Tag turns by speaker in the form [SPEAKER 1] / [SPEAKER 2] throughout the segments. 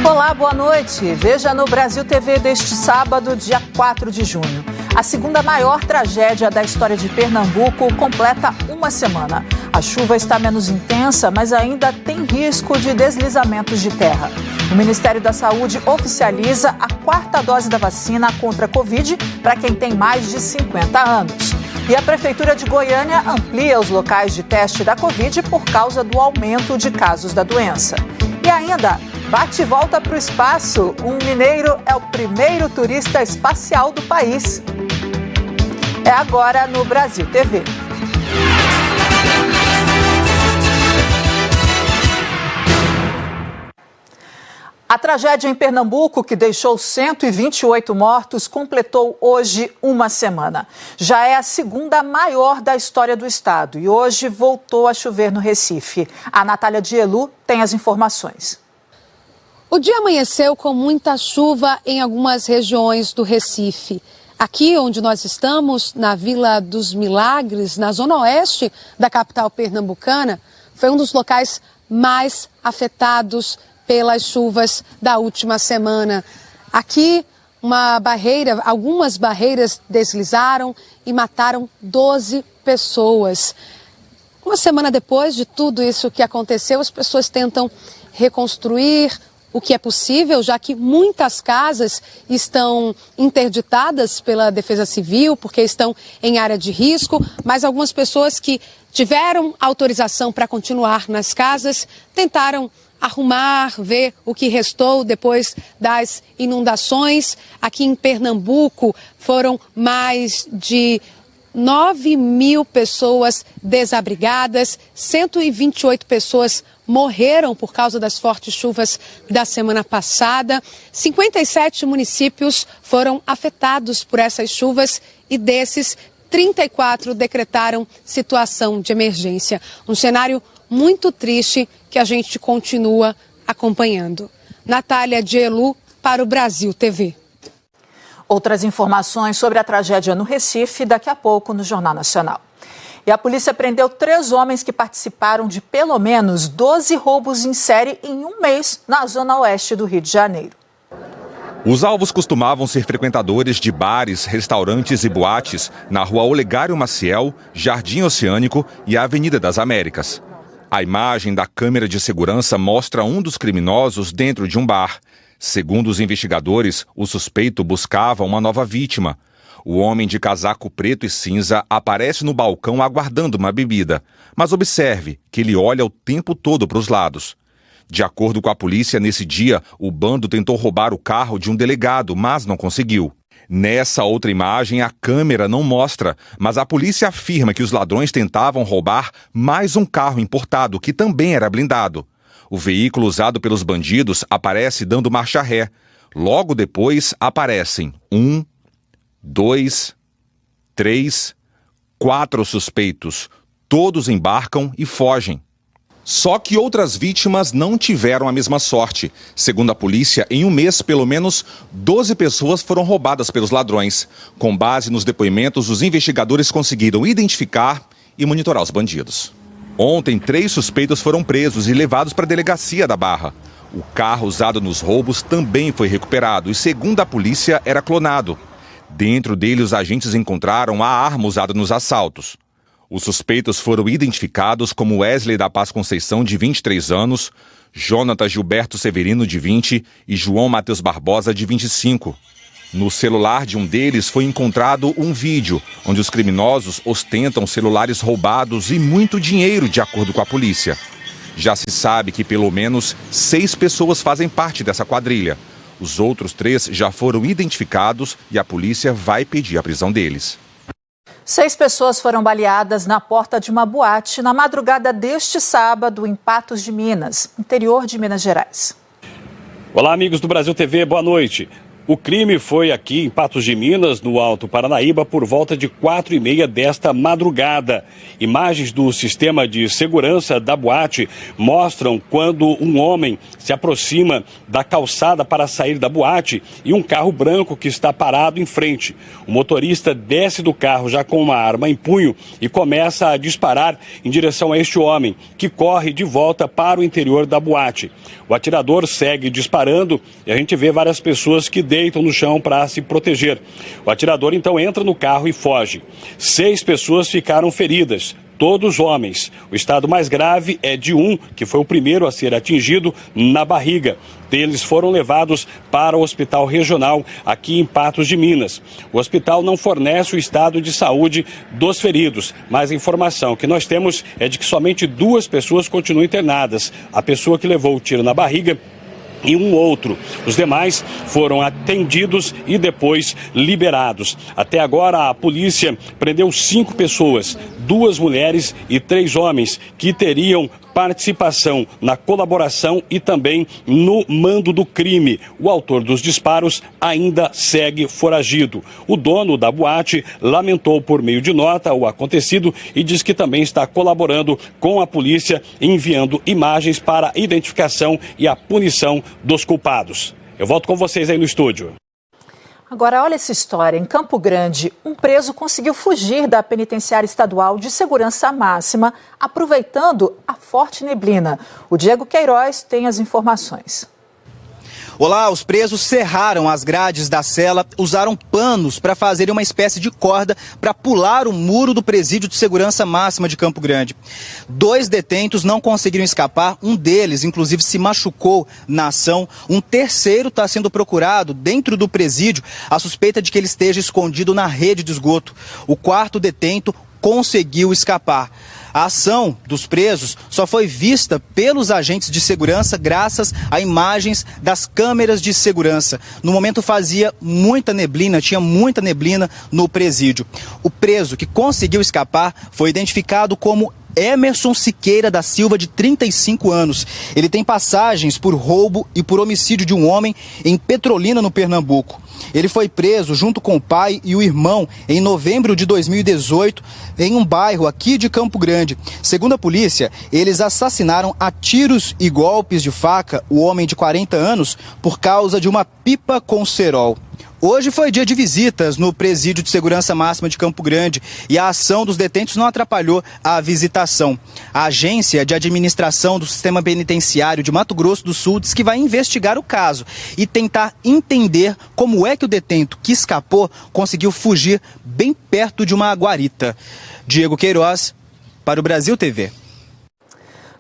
[SPEAKER 1] Olá, boa noite. Veja no Brasil TV deste sábado, dia 4 de junho. A segunda maior tragédia da história de Pernambuco completa uma semana. A chuva está menos intensa, mas ainda tem risco de deslizamentos de terra. O Ministério da Saúde oficializa a 4ª dose da vacina contra a Covid para quem tem mais de 50 anos. E a Prefeitura de Goiânia amplia os locais de teste da Covid por causa do aumento de casos da doença. E ainda, bate e volta para o espaço. Um mineiro é o primeiro turista espacial do país. É agora no Brasil TV. A tragédia em Pernambuco, que deixou 128 mortos, completou hoje uma semana. Já é a segunda maior da história do estado e hoje voltou a chover no Recife. A Natália Dielu tem as informações.
[SPEAKER 2] O dia amanheceu com muita chuva em algumas regiões do Recife. Aqui onde nós estamos, na Vila dos Milagres, na zona oeste da capital pernambucana, foi um dos locais mais afetados pelas chuvas da última semana. Aqui, algumas barreiras deslizaram e mataram 12 pessoas. Uma semana depois de tudo isso que aconteceu, as pessoas tentam reconstruir o que é possível, já que muitas casas estão interditadas pela Defesa Civil, porque estão em área de risco, mas algumas pessoas que tiveram autorização para continuar nas casas tentaram arrumar, ver o que restou depois das inundações. Aqui em Pernambuco foram mais de 9.000 pessoas desabrigadas, 128 pessoas morreram por causa das fortes chuvas da semana passada. 57 municípios foram afetados por essas chuvas e desses, 34 decretaram situação de emergência. Um cenário muito triste que a gente continua acompanhando. Natália Dielu para o Brasil TV.
[SPEAKER 1] Outras informações sobre a tragédia no Recife daqui a pouco no Jornal Nacional. E a polícia prendeu 3 homens que participaram de pelo menos 12 roubos em série em um mês na zona oeste do Rio de Janeiro.
[SPEAKER 3] Os alvos costumavam ser frequentadores de bares, restaurantes e boates na Rua Olegário Maciel, Jardim Oceânico e a Avenida das Américas. A imagem da câmera de segurança mostra um dos criminosos dentro de um bar. Segundo os investigadores, o suspeito buscava uma nova vítima. O homem de casaco preto e cinza aparece no balcão aguardando uma bebida. Mas observe que ele olha o tempo todo para os lados. De acordo com a polícia, nesse dia, o bando tentou roubar o carro de um delegado, mas não conseguiu. Nessa outra imagem, a câmera não mostra, mas a polícia afirma que os ladrões tentavam roubar mais um carro importado, que também era blindado. O veículo usado pelos bandidos aparece dando marcha ré. Logo depois, aparecem 1, 2, 3, 4 suspeitos. Todos embarcam e fogem. Só que outras vítimas não tiveram a mesma sorte. Segundo a polícia, em um mês, pelo menos 12 pessoas foram roubadas pelos ladrões. Com base nos depoimentos, os investigadores conseguiram identificar e monitorar os bandidos. Ontem, 3 suspeitos foram presos e levados para a delegacia da Barra. O carro usado nos roubos também foi recuperado e, segundo a polícia, era clonado. Dentro dele, os agentes encontraram a arma usada nos assaltos. Os suspeitos foram identificados como Wesley da Paz Conceição, de 23 anos, Jonathan Gilberto Severino, de 20, e João Matheus Barbosa, de 25. No celular de um deles foi encontrado um vídeo onde os criminosos ostentam celulares roubados e muito dinheiro, de acordo com a polícia. Já se sabe que pelo menos 6 pessoas fazem parte dessa quadrilha. Os outros 3 já foram identificados e a polícia vai pedir a prisão deles.
[SPEAKER 1] 6 pessoas foram baleadas na porta de uma boate na madrugada deste sábado em Patos de Minas, interior de Minas Gerais.
[SPEAKER 4] Olá, amigos do Brasil TV, boa noite. O crime foi aqui em Patos de Minas, no Alto Paranaíba, por volta de 4h30 desta madrugada. Imagens do sistema de segurança da boate mostram quando um homem se aproxima da calçada para sair da boate e um carro branco que está parado em frente. O motorista desce do carro já com uma arma em punho e começa a disparar em direção a este homem, que corre de volta para o interior da boate. O atirador segue disparando e a gente vê várias pessoas que deitam no chão para se proteger. O atirador então entra no carro e foge. 6 pessoas ficaram feridas, todos homens. O estado mais grave é de um, que foi o primeiro a ser atingido na barriga. Eles foram levados para o hospital regional aqui em Patos de Minas. O hospital não fornece o estado de saúde dos feridos, mas a informação que nós temos é de que somente 2 pessoas continuam internadas. A pessoa que levou o tiro na barriga e um outro. Os demais foram atendidos e depois liberados. Até agora, a polícia prendeu 5 pessoas, 2 mulheres e 3 homens, que teriam participação na colaboração e também no mando do crime. O autor dos disparos ainda segue foragido. O dono da boate lamentou por meio de nota o acontecido e diz que também está colaborando com a polícia, enviando imagens para a identificação e a punição dos culpados. Eu volto com vocês aí no estúdio.
[SPEAKER 1] Agora, olha essa história. Em Campo Grande, um preso conseguiu fugir da penitenciária estadual de segurança máxima, aproveitando a forte neblina. O Diego Queiroz tem as informações.
[SPEAKER 5] Olá, os presos serraram as grades da cela, usaram panos para fazer uma espécie de corda para pular o muro do presídio de segurança máxima de Campo Grande. 2 detentos não conseguiram escapar, um deles inclusive se machucou na ação. Um terceiro está sendo procurado dentro do presídio, a suspeita de que ele esteja escondido na rede de esgoto. O 4º detento conseguiu escapar. A ação dos presos só foi vista pelos agentes de segurança graças a imagens das câmeras de segurança. No momento fazia muita neblina, tinha muita neblina no presídio. O preso que conseguiu escapar foi identificado como Emerson Siqueira da Silva, de 35 anos. Ele tem passagens por roubo e por homicídio de um homem em Petrolina, no Pernambuco. Ele foi preso junto com o pai e o irmão em novembro de 2018 em um bairro aqui de Campo Grande. Segundo a polícia, eles assassinaram a tiros e golpes de faca o homem de 40 anos por causa de uma pipa com cerol. Hoje foi dia de visitas no presídio de segurança máxima de Campo Grande e a ação dos detentos não atrapalhou a visitação. A Agência de Administração do Sistema Penitenciário de Mato Grosso do Sul diz que vai investigar o caso e tentar entender como é que o detento que escapou conseguiu fugir bem perto de uma guarita. Diego Queiroz, para o Brasil TV.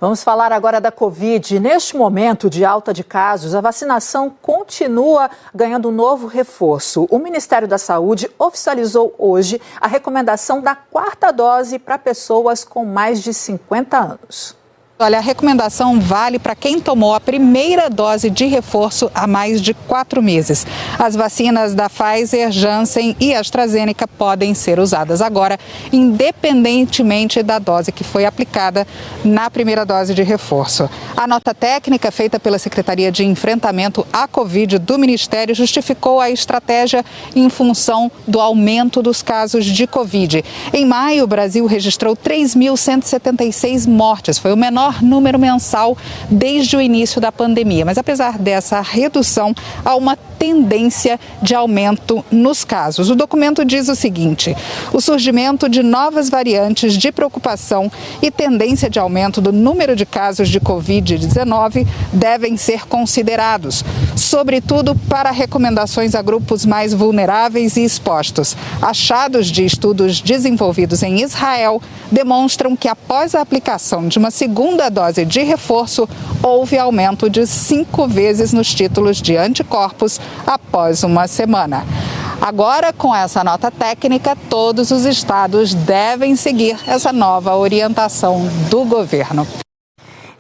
[SPEAKER 1] Vamos falar agora da Covid. Neste momento de alta de casos, a vacinação continua ganhando um novo reforço. O Ministério da Saúde oficializou hoje a recomendação da 4ª dose para pessoas com mais de 50 anos.
[SPEAKER 6] Olha, a recomendação vale para quem tomou a primeira dose de reforço há mais de 4 meses. As vacinas da Pfizer, Janssen e AstraZeneca podem ser usadas agora, independentemente da dose que foi aplicada na primeira dose de reforço. A nota técnica feita pela Secretaria de Enfrentamento à Covid do Ministério justificou a estratégia em função do aumento dos casos de Covid. Em maio, o Brasil registrou 3.176 mortes. Foi o menor número mensal desde o início da pandemia. Mas apesar dessa redução, há uma tendência de aumento nos casos. O documento diz o seguinte: o surgimento de novas variantes de preocupação e tendência de aumento do número de casos de Covid-19 devem ser considerados, sobretudo para recomendações a grupos mais vulneráveis e expostos. Achados de estudos desenvolvidos em Israel demonstram que após a aplicação de uma segunda dose de reforço, houve aumento de 5 vezes nos títulos de anticorpos após uma semana. Agora, com essa nota técnica, todos os estados devem seguir essa nova orientação do governo.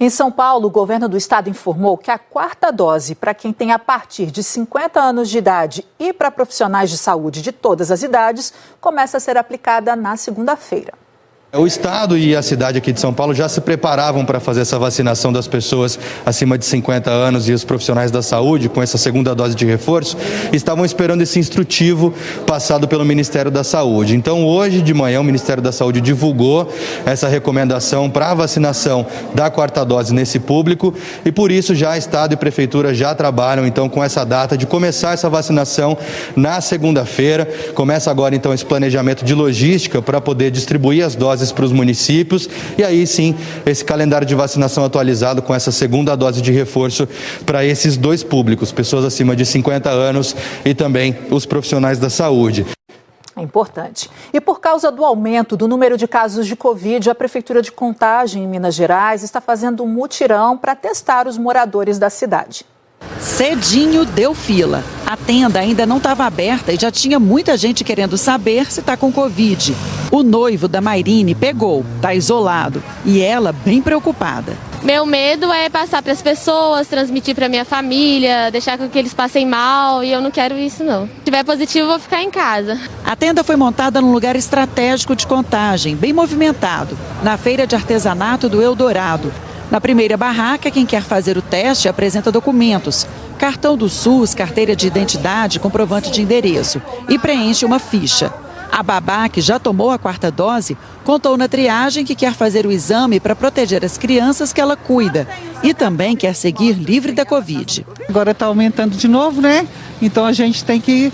[SPEAKER 1] Em São Paulo, o governo do estado informou que a 4ª dose para quem tem a partir de 50 anos de idade e para profissionais de saúde de todas as idades começa a ser aplicada na segunda-feira.
[SPEAKER 7] O estado e a cidade aqui de São Paulo já se preparavam para fazer essa vacinação das pessoas acima de 50 anos e os profissionais da saúde com essa segunda dose de reforço. Estavam esperando esse instrutivo passado pelo Ministério da Saúde. Então, hoje de manhã, o Ministério da Saúde divulgou essa recomendação para a vacinação da quarta dose nesse público e, por isso, já Estado e Prefeitura já trabalham, então, com essa data de começar essa vacinação na segunda-feira. Começa agora, então, esse planejamento de logística para poder distribuir as doses para os municípios e aí sim esse calendário de vacinação atualizado com essa segunda dose de reforço para esses dois públicos, pessoas acima de 50 anos e também os profissionais da saúde.
[SPEAKER 1] É importante. E por causa do aumento do número de casos de Covid, a Prefeitura de Contagem, em Minas Gerais, está fazendo um mutirão para testar os moradores da cidade.
[SPEAKER 8] Cedinho deu fila. A tenda ainda não estava aberta e já tinha muita gente querendo saber se está com Covid. O noivo da Mairine pegou, está isolado e ela bem preocupada.
[SPEAKER 9] Meu medo é passar para as pessoas, transmitir para minha família, deixar com que eles passem mal e eu não quero isso não. Se tiver positivo, eu vou ficar em casa.
[SPEAKER 8] A tenda foi montada num lugar estratégico de Contagem, bem movimentado, na feira de artesanato do Eldorado. Na primeira barraca, quem quer fazer o teste apresenta documentos, cartão do SUS, carteira de identidade, comprovante de endereço e preenche uma ficha. A babá, que já tomou a quarta dose, contou na triagem que quer fazer o exame para proteger as crianças que ela cuida e também quer seguir livre da Covid.
[SPEAKER 10] Agora está aumentando de novo, né? Então a gente tem que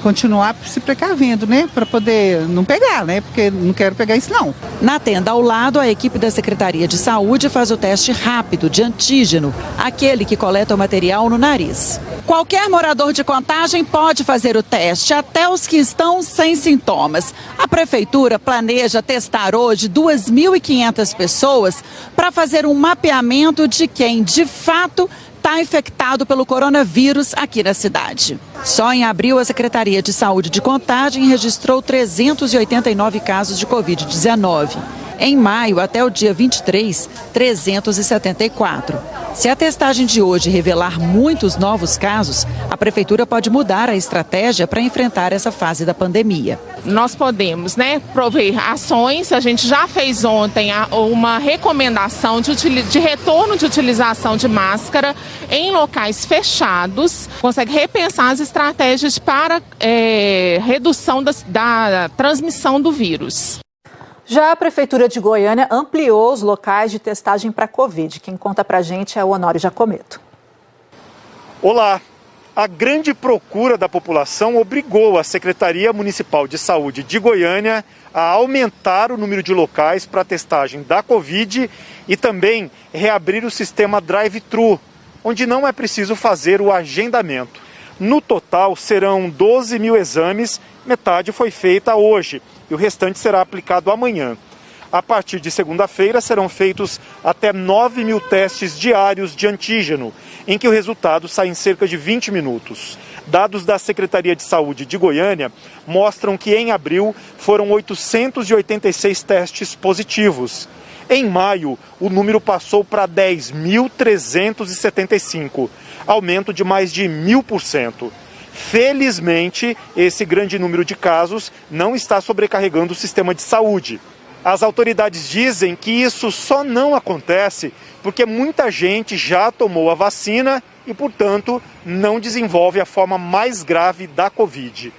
[SPEAKER 10] continuar se precavendo, né? Para poder não pegar, né? Porque não quero pegar isso, não.
[SPEAKER 8] Na tenda ao lado, a equipe da Secretaria de Saúde faz o teste rápido de antígeno, aquele que coleta o material no nariz. Qualquer morador de Contagem pode fazer o teste, até os que estão sem sintomas. A Prefeitura planeja testar hoje 2.500 pessoas para fazer um mapeamento de quem, de fato, está infectado pelo coronavírus aqui na cidade. Só em abril, a Secretaria de Saúde de Contagem registrou 389 casos de Covid-19. Em maio, até o dia 23, 374. Se a testagem de hoje revelar muitos novos casos, a Prefeitura pode mudar a estratégia para enfrentar essa fase da pandemia.
[SPEAKER 11] Nós podemos, prover ações. A gente já fez ontem uma recomendação de retorno de utilização de máscara em locais fechados. Consegue repensar as estratégias para redução da transmissão do vírus.
[SPEAKER 1] Já a Prefeitura de Goiânia ampliou os locais de testagem para Covid. Quem conta para a gente é o Honório Jacometo.
[SPEAKER 12] Olá! A grande procura da população obrigou a Secretaria Municipal de Saúde de Goiânia a aumentar o número de locais para testagem da Covid e também reabrir o sistema drive-thru, onde não é preciso fazer o agendamento. No total, serão 12 mil exames, metade foi feita hoje e o restante será aplicado amanhã. A partir de segunda-feira serão feitos até 9 mil testes diários de antígeno, em que o resultado sai em cerca de 20 minutos. Dados da Secretaria de Saúde de Goiânia mostram que em abril foram 886 testes positivos. Em maio, o número passou para 10.375, aumento de mais de 1000%. Felizmente, esse grande número de casos não está sobrecarregando o sistema de saúde. As autoridades dizem que isso só não acontece porque muita gente já tomou a vacina e, portanto, não desenvolve a forma mais grave da Covid.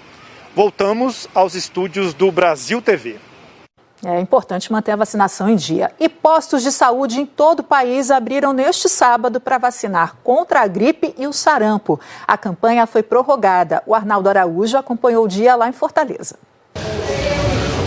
[SPEAKER 12] Voltamos aos estúdios do Brasil TV.
[SPEAKER 1] É importante manter a vacinação em dia. E postos de saúde em todo o país abriram neste sábado para vacinar contra a gripe e o sarampo. A campanha foi prorrogada. O Arnaldo Araújo acompanhou o dia lá em Fortaleza.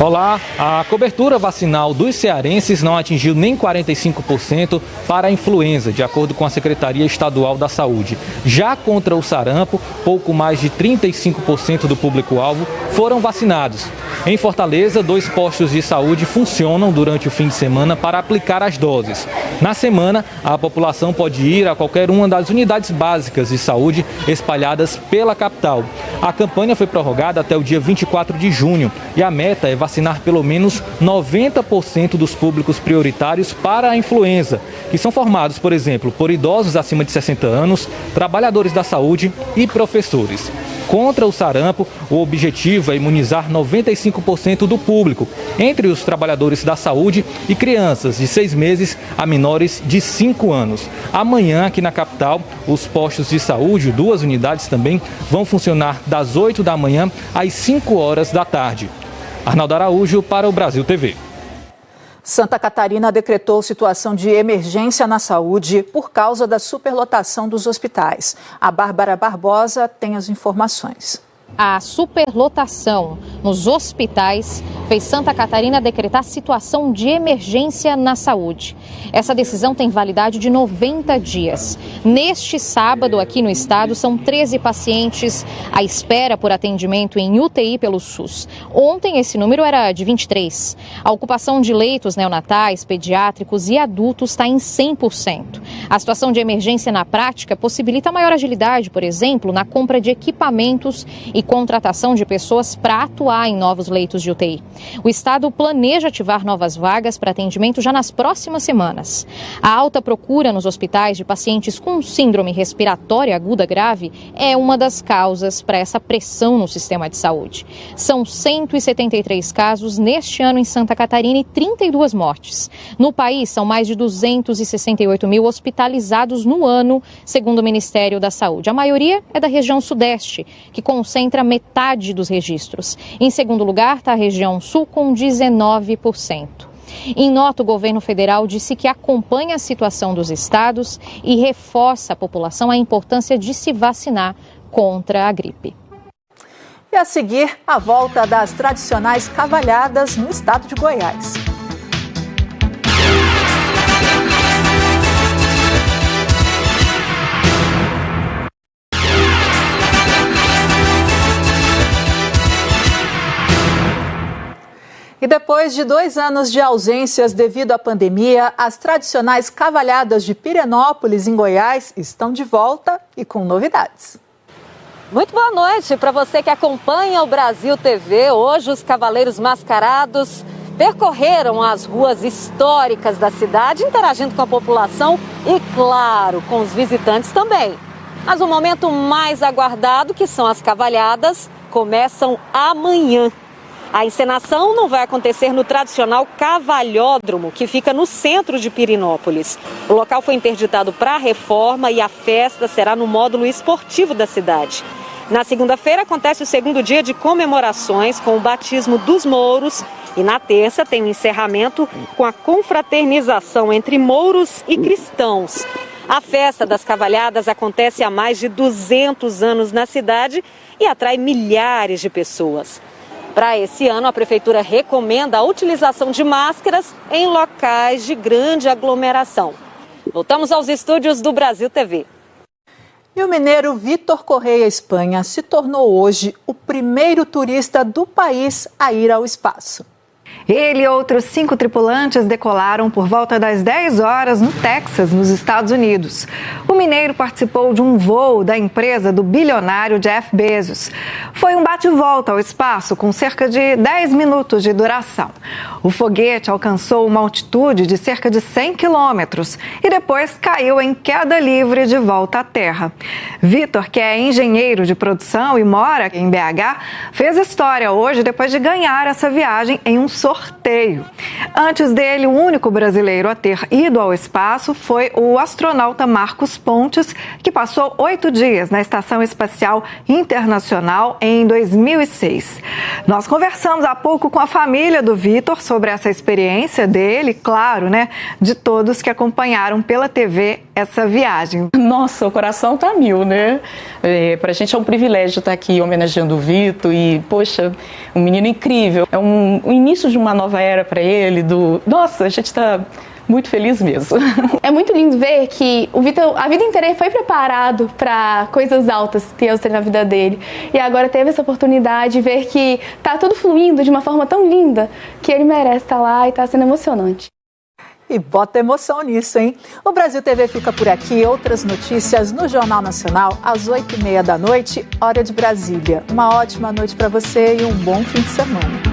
[SPEAKER 13] Olá, a cobertura vacinal dos cearenses não atingiu nem 45% para a influenza, de acordo com a Secretaria Estadual da Saúde. Já contra o sarampo, pouco mais de 35% do público-alvo foram vacinados. Em Fortaleza, 2 postos de saúde funcionam durante o fim de semana para aplicar as doses. Na semana, a população pode ir a qualquer uma das unidades básicas de saúde espalhadas pela capital. A campanha foi prorrogada até o dia 24 de junho e a meta é vacinar pelo menos 90% dos públicos prioritários para a influenza, que são formados, por exemplo, por idosos acima de 60 anos, trabalhadores da saúde e professores. contra o sarampo. O objetivo é imunizar 95% do público, entre os trabalhadores da saúde e crianças de 6 meses a menores de 5 anos. Amanhã, aqui na capital, os postos de saúde, 2 unidades também, vão funcionar das 8 da manhã às 5 horas da tarde. Arnaldo Araújo para o Brasil TV.
[SPEAKER 1] Santa Catarina decretou situação de emergência na saúde por causa da superlotação dos hospitais. A Bárbara Barbosa tem as informações.
[SPEAKER 14] A superlotação nos hospitais fez Santa Catarina decretar situação de emergência na saúde. Essa decisão tem validade de 90 dias. Neste sábado, aqui no estado, são 13 pacientes à espera por atendimento em UTI pelo SUS. Ontem, esse número era de 23. A ocupação de leitos neonatais, pediátricos e adultos está em 100%. A situação de emergência na prática possibilita maior agilidade, por exemplo, na compra de equipamentos e contratação de pessoas para atuar em novos leitos de UTI. O estado planeja ativar novas vagas para atendimento já nas próximas semanas. A alta procura nos hospitais de pacientes com síndrome respiratória aguda grave é uma das causas para essa pressão no sistema de saúde. São 173 casos neste ano em Santa Catarina e 32 mortes. No país, são mais de 268 mil hospitalizados no ano, segundo o Ministério da Saúde. A maioria é da região sudeste, que concentra metade dos registros. Em segundo lugar está a região sul, com 19%. Em nota, o governo federal disse que acompanha a situação dos estados e reforça à população a importância de se vacinar contra a gripe.
[SPEAKER 1] E a seguir, a volta das tradicionais cavalhadas no estado de Goiás. E depois de 2 anos de ausências devido à pandemia, as tradicionais cavalhadas de Pirenópolis, em Goiás, estão de volta e com novidades.
[SPEAKER 15] Muito boa noite para você que acompanha o Brasil TV. Hoje os cavaleiros mascarados percorreram as ruas históricas da cidade, interagindo com a população e, claro, com os visitantes também. Mas o momento mais aguardado, que são as cavalhadas, começam amanhã. A encenação não vai acontecer no tradicional cavalhódromo, que fica no centro de Pirenópolis. O local foi interditado para a reforma e a festa será no módulo esportivo da cidade. Na segunda-feira acontece o segundo dia de comemorações com o batismo dos mouros e na terça tem o encerramento com a confraternização entre mouros e cristãos. A festa das cavalhadas acontece há mais de 200 anos na cidade e atrai milhares de pessoas. Para esse ano, a Prefeitura recomenda a utilização de máscaras em locais de grande aglomeração. Voltamos aos estúdios do Brasil TV.
[SPEAKER 1] E o mineiro Vitor Correia Espanha se tornou hoje o primeiro turista do país a ir ao espaço.
[SPEAKER 16] Ele e outros 5 tripulantes decolaram por volta das 10 horas no Texas, nos Estados Unidos. O mineiro participou de um voo da empresa do bilionário Jeff Bezos. Foi um bate-volta ao espaço com cerca de 10 minutos de duração. O foguete alcançou uma altitude de cerca de 100 quilômetros e depois caiu em queda livre de volta à Terra. Vitor, que é engenheiro de produção e mora em BH, fez história hoje depois de ganhar essa viagem em um sorteio. Antes dele, o único brasileiro a ter ido ao espaço foi o astronauta Marcos Pontes, que passou 8 dias na Estação Espacial Internacional em 2006. Nós conversamos há pouco com a família do Vitor sobre essa experiência dele, claro, de todos que acompanharam pela TV essa viagem.
[SPEAKER 17] Nossa, o coração tá mil, né? Pra gente é um privilégio estar aqui homenageando o Vitor e, poxa, um menino incrível. É o início de uma nova era para ele, Nossa, a gente tá muito feliz mesmo.
[SPEAKER 18] É muito lindo ver que o Vitor, a vida inteira, foi preparado para coisas altas que Deus tem na vida dele. E agora teve essa oportunidade de ver que tá tudo fluindo de uma forma tão linda que ele merece estar lá e tá sendo emocionante.
[SPEAKER 1] E bota emoção nisso, hein? O Brasil TV fica por aqui. Outras notícias no Jornal Nacional, às 8h30 da noite, hora de Brasília. Uma ótima noite para você e um bom fim de semana.